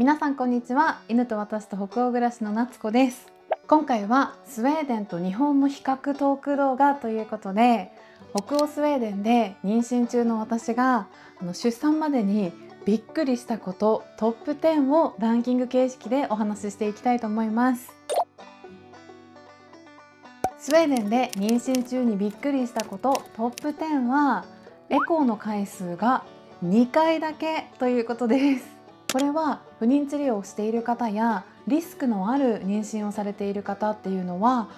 皆さんこんにちは。犬と私と北欧暮らしの夏子です。今回はスウェーデンと日本の比較トーク動画ということで、北欧スウェーデンで妊娠中の私が出産までにびっくりしたことトップ10をランキング形式でお話ししていきたいと思います。スウェーデンで妊娠中にびっくりしたことトップ10は、エコーの回数が2回だけということです。これは不妊治療をしている方やリスクのある妊娠をされている方っていうのは、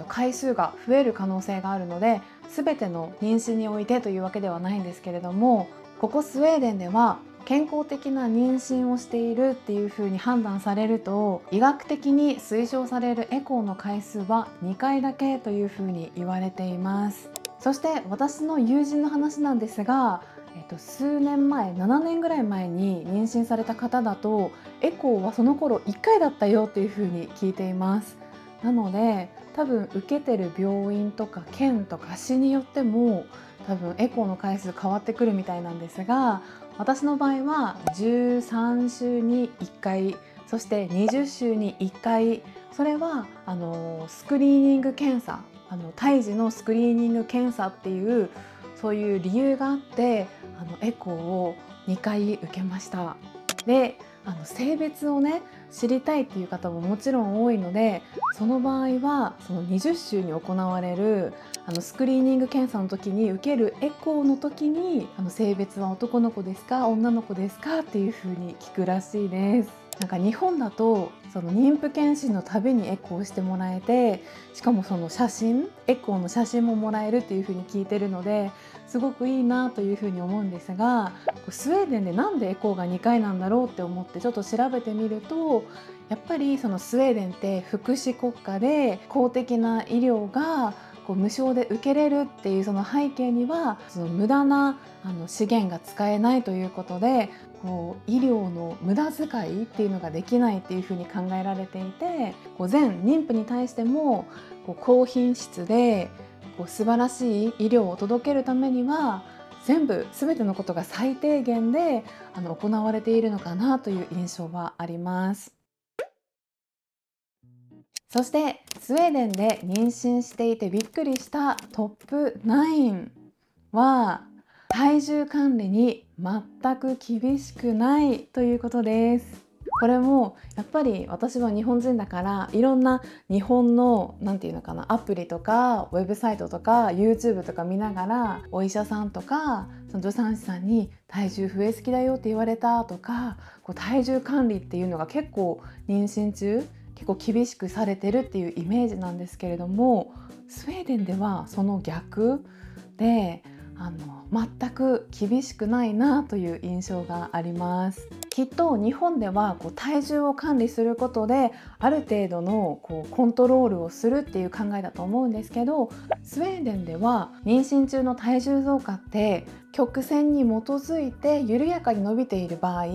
回数が増える可能性があるので、全ての妊娠においてというわけではないんですけれども、ここスウェーデンでは健康的な妊娠をしているっていうふうに判断されると、医学的に推奨されるエコーの回数は2回だけというふうに言われています。そして私の友人の話なんですが、数年前、7年ぐらい前に妊娠された方だと、エコーはその頃1回だったよっていうふうに聞いています。なので多分受けてる病院とか県とか市によっても多分エコーの回数変わってくるみたいなんですが、私の場合は13週に1回、そして20週に1回、それはスクリーニング検査、胎児のスクリーニング検査っていうそういう理由があってエコーを2回受けました。で、性別をね知りたいっていう方ももちろん多いので、その場合はその20週に行われるスクリーニング検査の時に受けるエコーの時に性別は男の子ですか女の子ですかっていう風に聞くらしいです。なんか日本だとその妊婦検診のたびにエコーをしてもらえて、しかもその写真、エコーの写真ももらえるっていう風に聞いてるので、すごくいいなという風に思うんですが、スウェーデンでなんでエコーが2回なんだろうって思ってちょっと調べてみると、やっぱりそのスウェーデンって福祉国家で公的な医療が無償で受けれるっていうその背景には、その無駄な資源が使えないということで、医療の無駄遣いっていうのができないっていうふうに考えられていて、全妊婦に対しても高品質で素晴らしい医療を届けるためには全てのことが最低限で行われているのかなという印象はあります。そしてスウェーデンで妊娠していてびっくりしたトップ9は、体重管理に全く厳しくないということです。これもやっぱり私は日本人だから、いろんな日本のなんていうのかな、アプリとかウェブサイトとか YouTube とか見ながら、お医者さんとかその助産師さんに体重増えすぎだよって言われたとか、体重管理っていうのが結構妊娠中結構厳しくされてるっていうイメージなんですけれども、スウェーデンではその逆で全く厳しくないなという印象があります。きっと日本では体重を管理することである程度のコントロールをするっていう考えだと思うんですけど、スウェーデンでは妊娠中の体重増加って曲線に基づいて緩やかに伸びている場合、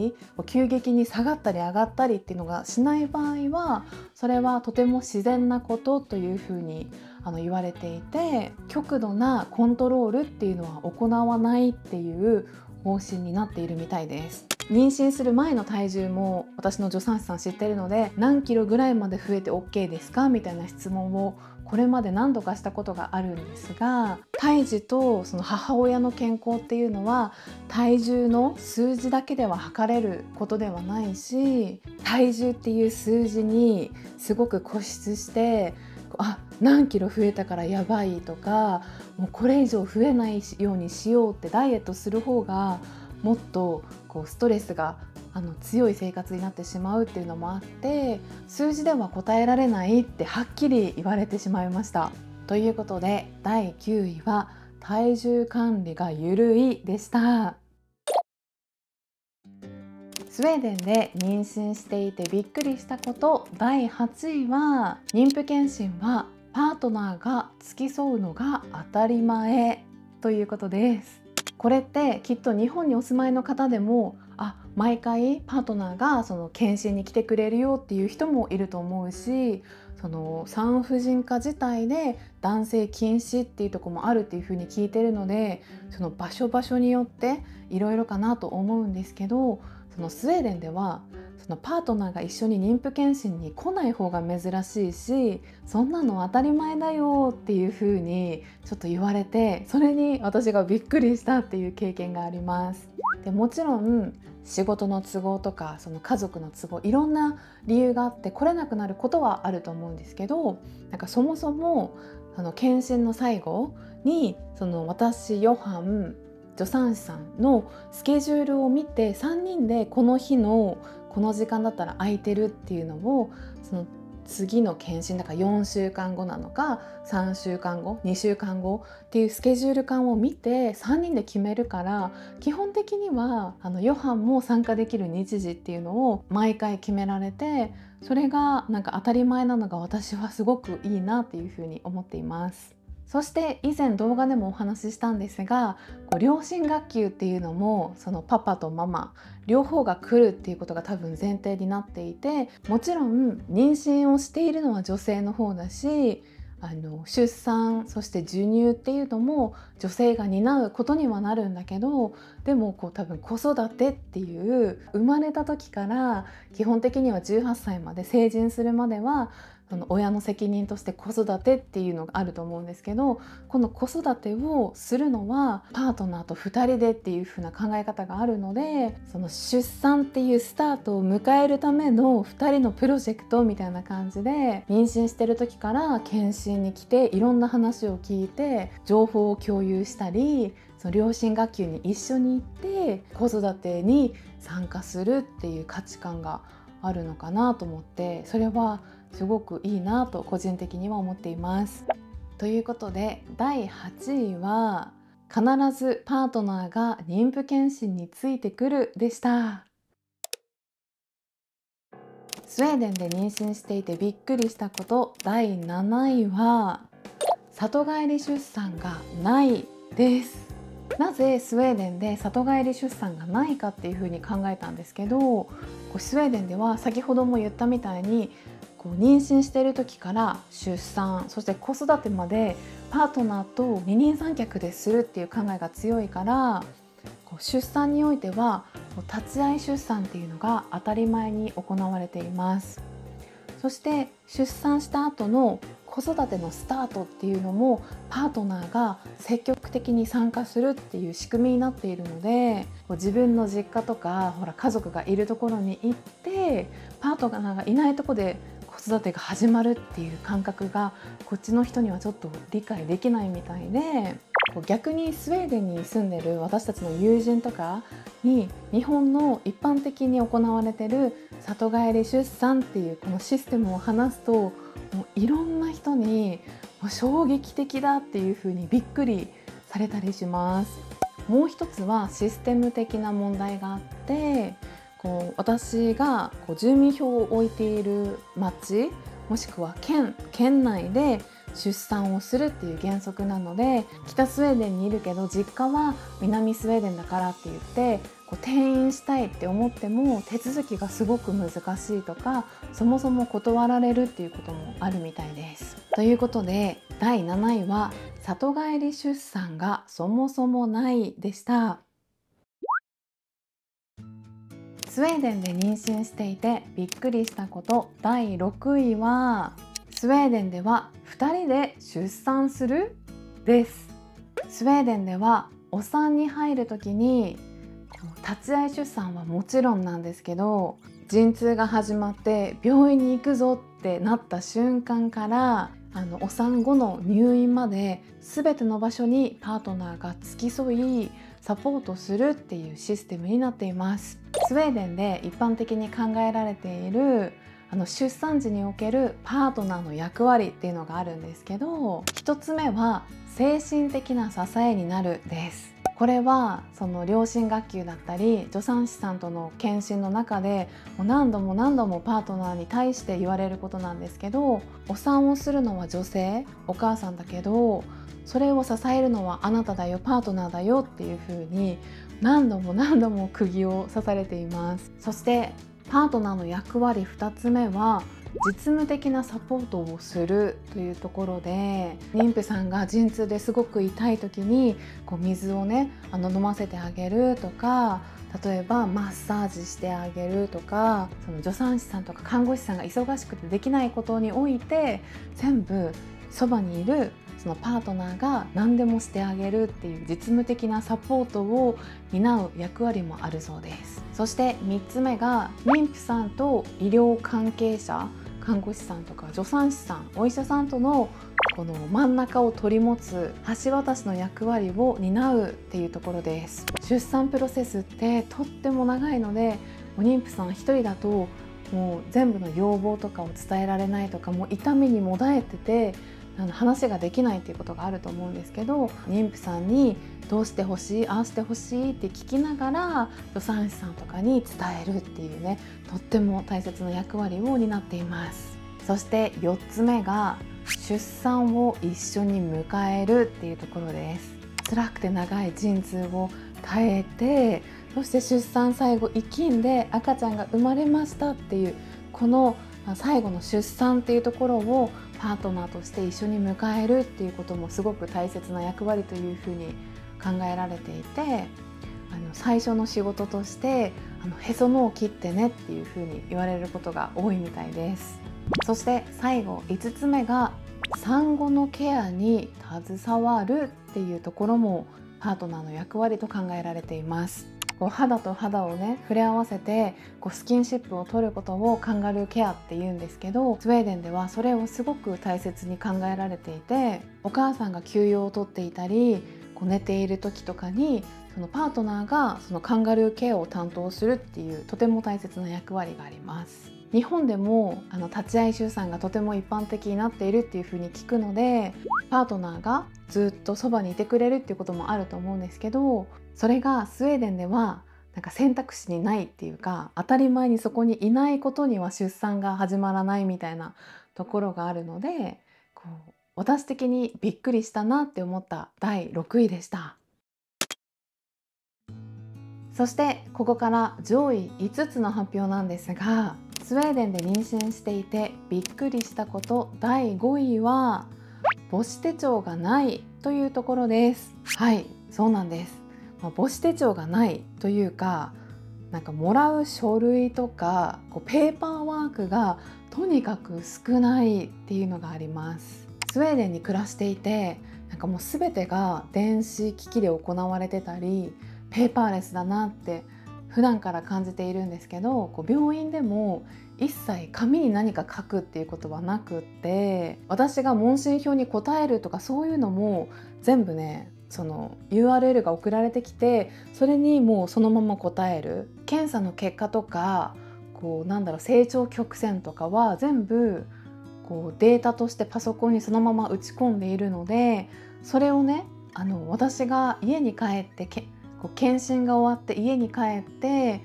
急激に下がったり上がったりっていうのがしない場合は、それはとても自然なことというふうに言われていて、極度なコントロールっていうのは行わないっていう方針になっているみたいです。妊娠する前の体重も私の助産師さん知ってるので、何キロぐらいまで増えて OK ですかみたいな質問をこれまで何度かしたことがあるんですが、胎児とその母親の健康っていうのは体重の数字だけでは測れることではないし、体重っていう数字にすごく固執して、何キロ増えたからやばいとか、もうこれ以上増えないようにしようってダイエットする方がもっとストレスが強い生活になってしまうっていうのもあって、数字では答えられないってはっきり言われてしまいました。ということで第9位は体重管理が緩いでした。スウェーデンで妊娠していてびっくりしたこと第8位は、妊婦検診はパートナーが付き添うのが当たり前ということです。これってきっと日本にお住まいの方でも、毎回パートナーがその検診に来てくれるよっていう人もいると思うし、その産婦人科自体で男性禁止っていうところもあるっていうふうに聞いてるので、その場所によっていろいろかなと思うんですけど、そのスウェーデンではそのパートナーが一緒に妊婦検診に来ない方が珍しいし、そんなの当たり前だよっていう風にちょっと言われて、それに私がびっくりしたっていう経験があります。でもちろん仕事の都合とかその家族の都合、いろんな理由があって来れなくなることはあると思うんですけど、なんかそもそも検診の最後に私ヨハン助産師さんのスケジュールを見て、3人でこの日のこの時間だったら空いてるっていうのを、その次の検診だから4週間後なのか3週間後2週間後っていうスケジュール感を見て3人で決めるから、基本的にはヨハンも参加できる日時っていうのを毎回決められて、それがなんか当たり前なのが私はすごくいいなっていうふうに思っています。そして以前動画でもお話ししたんですが、両親学級っていうのもそのパパとママ両方が来るっていうことが多分前提になっていて、もちろん妊娠をしているのは女性の方だし、出産そして授乳っていうのも女性が担うことにはなるんだけど、でも多分子育てっていう生まれた時から基本的には18歳まで成人するまでは親の責任として子育てっていうのがあると思うんですけど、この子育てをするのはパートナーと2人でっていう風な考え方があるので、その出産っていうスタートを迎えるための2人のプロジェクトみたいな感じで、妊娠してる時から検診に来ていろんな話を聞いて情報を共有したり、その両親学級に一緒に行って子育てに参加するっていう価値観があるのかなと思って、それはすごくいいなと個人的には思っています。ということで第8位は必ずパートナーが妊婦検診についてくるでした。スウェーデンで妊娠していてびっくりしたこと第7位は里帰り出産がないです。なぜスウェーデンで里帰り出産がないかっていうふうに考えたんですけど、スウェーデンでは先ほども言ったみたいに妊娠している時から出産そして子育てまでパートナーと二人三脚でするっていう考えが強いから、出産においては立ち会い出産っていうのが当たり前に行われています。そして出産した後の子育てのスタートっていうのもパートナーが積極的に参加するっていう仕組みになっているので、自分の実家とか家族がいるところに行ってパートナーがいないところで子育てが始まるっていう感覚がこっちの人にはちょっと理解できないみたいで、逆にスウェーデンに住んでる私たちの友人とかに日本の一般的に行われてる里帰り出産っていうこのシステムを話すと、もういろんな人に衝撃的だっていう風にびっくりされたりします。もう一つはシステム的な問題があって、私が住民票を置いている町もしくは県内で出産をするっていう原則なので、北スウェーデンにいるけど実家は南スウェーデンだからって言って転院したいって思っても手続きがすごく難しいとか、そもそも断られるっていうこともあるみたいです。ということで第7位は里帰り出産がそもそもないでした。スウェーデンで妊娠していてびっくりしたこと第6位はスウェーデンでは2人で出産するです。スウェーデンではお産に入る時に立ち会い出産はもちろんなんですけど、陣痛が始まって病院に行くぞってなった瞬間からお産後の入院まで全ての場所にパートナーが付き添いサポートするっていうシステムになっています。スウェーデンで一般的に考えられている出産時におけるパートナーの役割っていうのがあるんですけど、一つ目は精神的な支えになるです。これはその両親学級だったり助産師さんとの検診の中で何度も何度もパートナーに対して言われることなんですけど、お産をするのは女性お母さんだけどそれを支えるのはあなただよパートナーだよっていう風に何度も何度も釘を刺されています。そしてパートナーの役割2つ目は実務的なサポートをするというところで、妊婦さんが陣痛ですごく痛い時に水をね飲ませてあげるとか、例えばマッサージしてあげるとか、その助産師さんとか看護師さんが忙しくてできないことにおいて全部そばにいるそのパートナーが何でもしてあげるっていう実務的なサポートを担う役割もあるそうです。そして3つ目が妊婦さんと医療関係者、看護師さんとか助産師さん、お医者さんとのこの真ん中を取り持つ橋渡しの役割を担うっていうところです。出産プロセスってとっても長いので、妊婦さん1人だともう全部の要望とかを伝えられないとか、もう痛みにもだえてて話ができないっていうことがあると思うんですけど、妊婦さんにどうしてほしい、ああしてほしいって聞きながら助産師さんとかに伝えるっていうね、とっても大切な役割を担っています。そして4つ目が出産を一緒に迎えるっていうところです。辛くて長い陣痛を耐えて、そして出産最後生きんで赤ちゃんが生まれましたっていう、この最後の出産っていうところをパートナーとして一緒に迎えるっていうこともすごく大切な役割というふうに考えられていて、最初の仕事としてへその緒を切ってねっていうふうに言われることが多いみたいです。そして最後5つ目が産後のケアに携わるっていうところもパートナーの役割と考えられています。肌と肌をね触れ合わせてスキンシップを取ることをカンガルーケアって言うんですけど、スウェーデンではそれをすごく大切に考えられていて、お母さんが休養を取っていたり寝ている時とかにそのパートナーがそのカンガルーケアを担当するっていうとても大切な役割があります。日本でも立ち会い出産がとても一般的になっているっていうふうに聞くので、パートナーがずっとそばにいてくれるっていうこともあると思うんですけど、それがスウェーデンでは選択肢にないっていうか、当たり前にそこにいないことには出産が始まらないみたいなところがあるので、私的にびっくりしたなって思った第6位でした。そしてここから上位5つの発表なんですが、スウェーデンで妊娠していてびっくりしたこと第5位は母子手帳がないというところです。はい、そうなんです。母子手帳がないというか、もらう書類とかペーパーワークがとにかく少ないっていうのがあります。スウェーデンに暮らしていてもう全てが電子機器で行われてたりペーパーレスだなって普段から感じているんですけど、病院でも一切紙に何か書くっていうことはなくって、私が問診票に答えるとかそういうのも全部ね、その URL が送られてきて、それにもうそのまま答える。検査の結果とか成長曲線とかは全部データとしてパソコンにそのまま打ち込んでいるので、それをね私が家に帰って検診が終わって家に帰って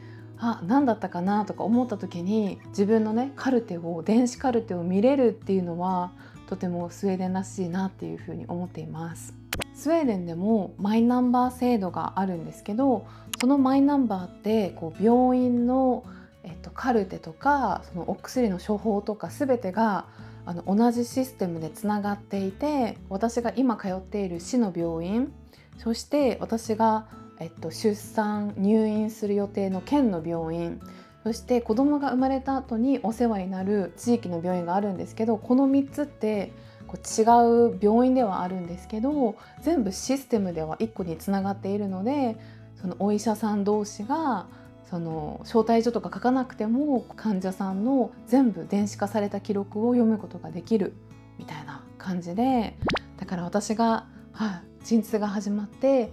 何だったかなとか思った時に自分のね電子カルテを見れるっていうのはとてもスウェーデンらしいなっていうふうに思っています。スウェーデンでもマイナンバー制度があるんですけど、そのマイナンバーって病院の、カルテとかそのお薬の処方とか全てが同じシステムでつながっていて、私が今通っている市の病院、そして私が出産入院する予定の県の病院、そして子供が生まれた後にお世話になる地域の病院があるんですけど、この3つって違う病院ではあるんですけど、全部システムでは1個につながっているので、そのお医者さん同士がその招待状とか書かなくても患者さんの全部電子化された記録を読むことができるみたいな感じで、だから私が陣痛が始まって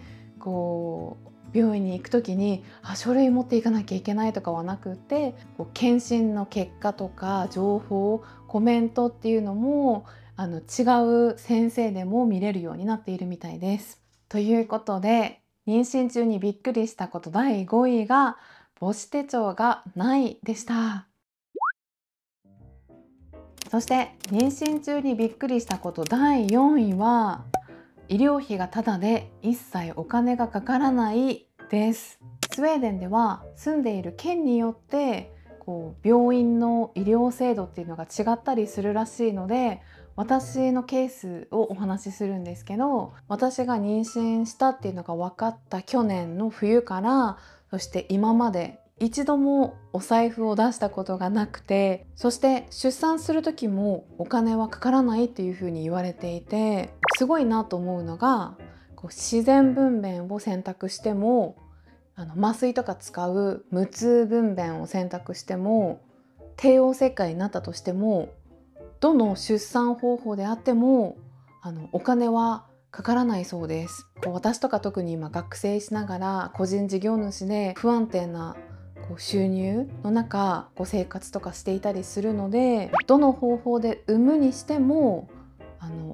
病院に行く時に書類持っていかなきゃいけないとかはなくって、検診の結果とか情報コメントっていうのも違う先生でも見れるようになっているみたいです。ということで、妊娠中にびっくりしたこと第5位が母子手帳がないでした。そして妊娠中にびっくりしたこと第4位は医療費がタダで一切お金がかからないです。スウェーデンでは住んでいる県によって病院の医療制度っていうのが違ったりするらしいので、私のケースをお話しするんですけど、私が妊娠したっていうのが分かった去年の冬からそして今まで一度もお財布を出したことがなくて、そして出産する時もお金はかからないっていうふうに言われていて、すごいなと思うのが、自然分娩を選択しても、麻酔とか使う無痛分娩を選択しても、帝王切開になったとしても、どの出産方法であってもお金はかからないそうです。私とか特に今学生しながら個人事業主で不安定な収入の中生活とかしていたりするので、どの方法で産むにしても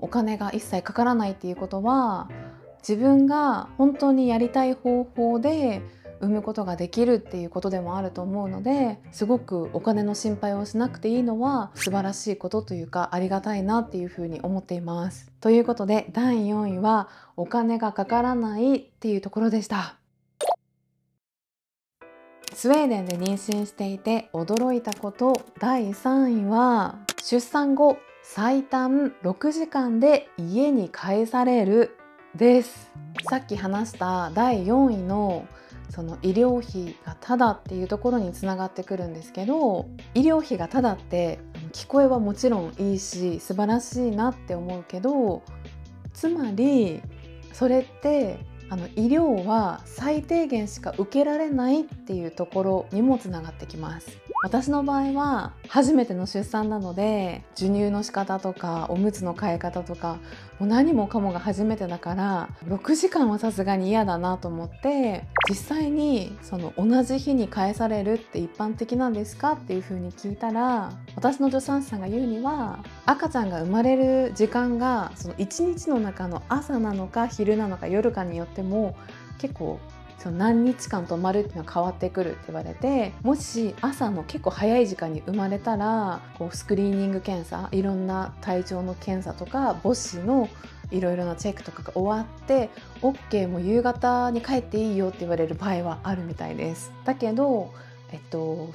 お金が一切かからないっていうことは、自分が本当にやりたい方法で産むことができるっていうことでもあると思うので、すごくお金の心配をしなくていいのは素晴らしいことというか、ありがたいなっていうふうに思っています。ということで第4位はお金がかからないっていうところでした。スウェーデンで妊娠していて驚いたこと第3位は、出産後最短6時間で家に帰されるです。さっき話した第4位のその医療費がタダっていうところにつながってくるんですけど、医療費がタダって聞こえはもちろんいいし素晴らしいなって思うけど、つまりそれって医療は最低限しか受けられないっていうところにもつながってきます。私の場合は初めての出産なので、授乳の仕方とかおむつの替え方とかもう何もかもが初めてだから、6時間はさすがに嫌だなと思って、実際にその同じ日に返されるって一般的なんですかっていう風に聞いたら、私の助産師さんが言うには、赤ちゃんが生まれる時間がその1日の中の朝なのか昼なのか夜かによっても結構その何日間泊まるっていうのは変わってくるって言われて、もし朝の結構早い時間に生まれたらスクリーニング検査、いろんな体調の検査とか母子のいろいろなチェックとかが終わって OK もう夕方に帰っていいよって言われる場合はあるみたいです。だけど、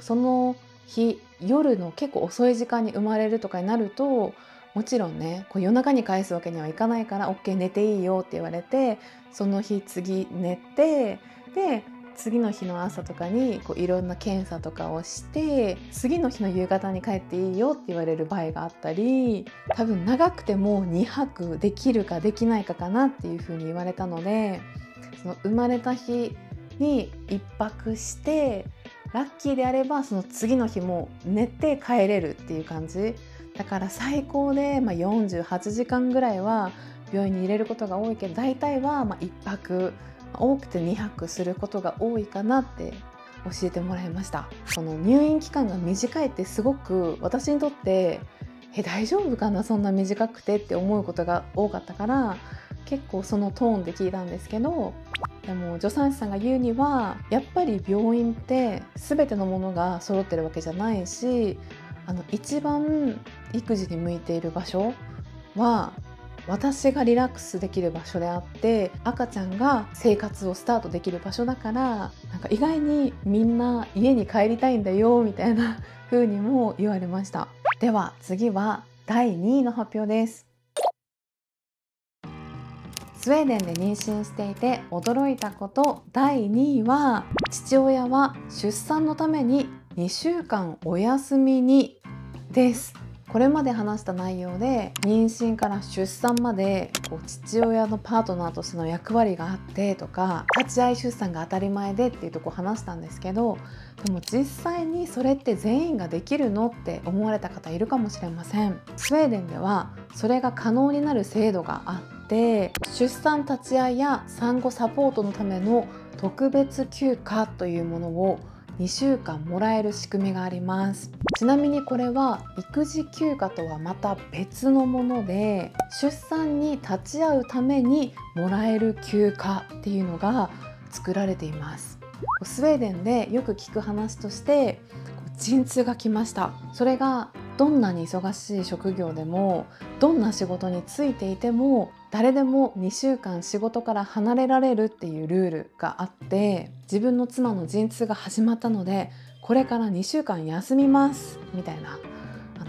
その日夜の結構遅い時間に生まれるとかになると、もちろんね夜中に返すわけにはいかないから OK 寝ていいよって言われて、その日次寝て、で次の日の朝とかにいろんな検査とかをして、次の日の夕方に帰っていいよって言われる場合があったり、多分長くても2泊できるかできないかかなっていうふうに言われたので、その生まれた日に1泊してラッキーであればその次の日も寝て帰れるっていう感じだから、最高で48時間ぐらいは病院に入れることが多いけど、大体は1泊、多くて2泊することが多いかなって教えてもらいました。その入院期間が短いってすごく私にとって大丈夫かな、そんな短くてって思うことが多かったから、結構そのトーンで聞いたんですけど、でも助産師さんが言うには、やっぱり病院って全てのものが揃ってるわけじゃないし、一番育児に向いている場所は私がリラックスできる場所であって、赤ちゃんが生活をスタートできる場所だから、なんか意外にみんな家に帰りたいんだよみたいな風にも言われました。では次は第2位の発表です。スウェーデンで妊娠していて驚いたこと第2位は、父親は出産のために2週間お休みにです。これまで話した内容で妊娠から出産まで父親のパートナーとしての役割があってとか、立ち会い出産が当たり前でっていうとこ話したんですけど、でも実際にそれって全員ができるのって思われた方いるかもしれません。スウェーデンではそれが可能になる制度があって、出産立ち会いや産後サポートのための特別休暇というものを2週間もらえる仕組みがあります。ちなみにこれは育児休暇とはまた別のもので、出産に立ち会うためにもらえる休暇っていうのが作られています。スウェーデンでよく聞く話として陣痛が来ました。それがどんなに忙しい職業でもどんな仕事に就いていても誰でも2週間仕事から離れられるっていうルールがあって、自分の妻の陣痛が始まったのでこれから2週間休みますみたいな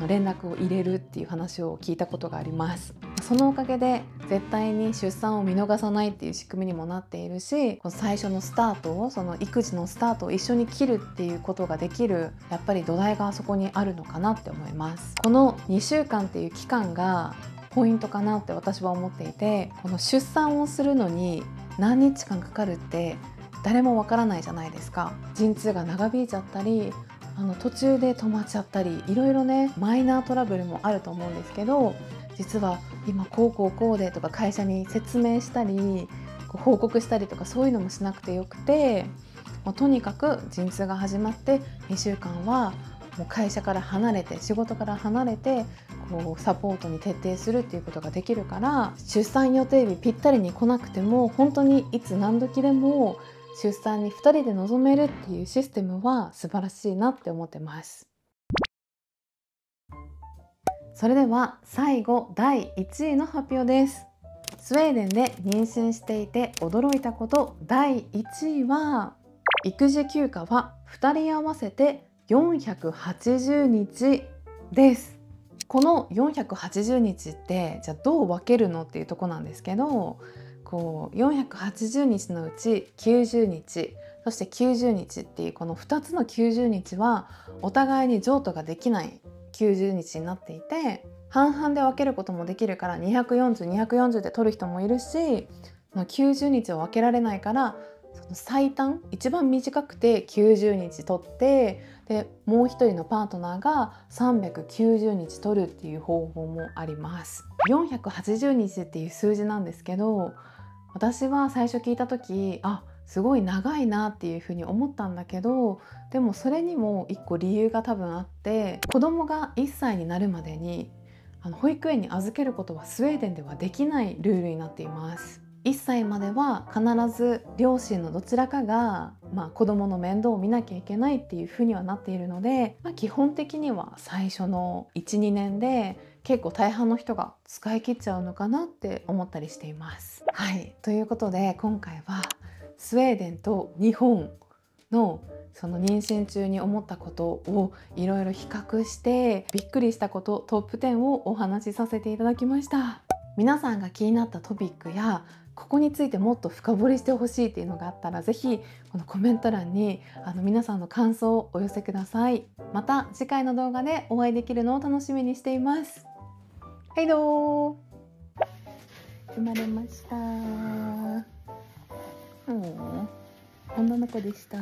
連絡を入れるっていう話を聞いたことがあります。そのおかげで絶対に出産を見逃さないっていう仕組みにもなっているし、この最初のスタートを、その育児のスタートを一緒に切るっていうことができる、やっぱり土台がそこにあるのかなって思います。この2週間っていう期間がポイントかなって私は思っていて、この出産をするのに何日間かかるって誰もわからないじゃないですか。陣痛が長引いちゃったり、途中で止まっちゃったり、いろいろねマイナートラブルもあると思うんですけど、実は今こうでとか会社に説明したり報告したりとか、そういうのもしなくてよくて、とにかく陣痛が始まって2週間はもう会社から離れて、仕事から離れてサポートに徹底するっていうことができるから、出産予定日ぴったりに来なくても本当にいつ何時でも出産に2人で臨めるっていうシステムは素晴らしいなって思ってます。それでは最後第1位の発表です。スウェーデンで妊娠していて驚いたこと第1位は、育児休暇は2人合わせて480日です。この480日ってじゃあどう分けるのっていうとこなんですけど、480日のうち90日、そして90日っていうこの2つの90日はお互いに譲渡ができない90日になっていて、半々で分けることもできるから240、240で取る人もいるし、90日を分けられないからその最短一番短くて90日取って、でもう一人のパートナーが390日取るっていう方法もあります。480日っていう数字なんですけど、私は最初聞いた時すごい長いなっていうふうに思ったんだけど、でもそれにも一個理由が多分あって、子供が1歳になるまでに保育園に預けることはスウェーデンではできないルールになっています。1歳までは必ず両親のどちらかが、子供の面倒を見なきゃいけないっていうふうにはなっているので、基本的には最初の 1,2 年で結構大半の人が使い切っちゃうのかなって思ったりしています。はい、ということで今回はスウェーデンと日本のその妊娠中に思ったことをいろいろ比較してびっくりしたことトップ10をお話しさせていただきました。皆さんが気になったトピックやここについてもっと深掘りしてほしいっていうのがあったら、ぜひこのコメント欄に皆さんの感想をお寄せください。また次回の動画でお会いできるのを楽しみにしています。はいどー、生まれました。女の子でした。